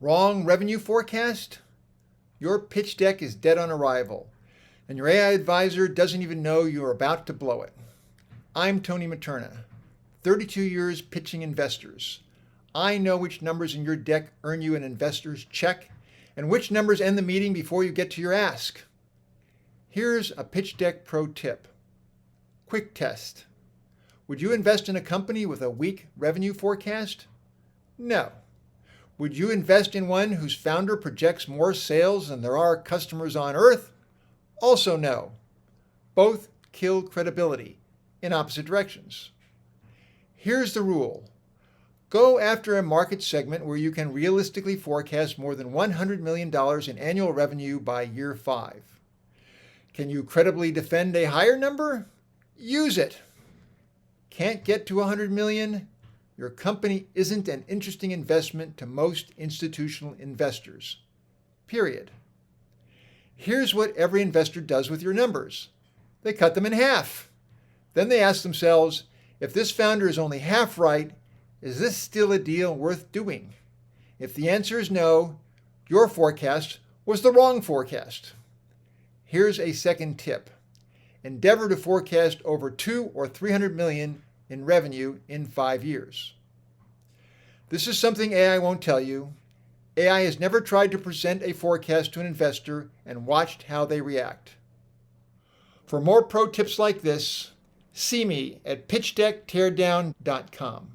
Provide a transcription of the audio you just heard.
Wrong revenue forecast? Your pitch deck is dead on arrival, and your AI advisor doesn't even know you're about to blow it. I'm Tony Materna, 32 years pitching investors. I know which numbers in your deck earn you an investor's check and which numbers end the meeting before you get to your ask. Here's a pitch deck pro tip. Quick test. Would you invest in a company with a weak revenue forecast? No. Would you invest in one whose founder projects more sales than there are customers on Earth? Also no. Both kill credibility in opposite directions. Here's the rule. Go after a market segment where you can realistically forecast more than $100 million in annual revenue by year 5. Can you credibly defend a higher number? Use it. Can't get to 100 million? Your company isn't an interesting investment to most institutional investors. Period. Here's what every investor does with your numbers. They cut them in half. Then they ask themselves, if this founder is only half right, is this still a deal worth doing? If the answer is no, your forecast was the wrong forecast. Here's a second tip. Endeavor to forecast over 200 or 300 million in revenue in 5 years. This is something AI won't tell you. AI has never tried to present a forecast to an investor and watched how they react. For more pro tips like this, see me at pitchdeckteardown.com.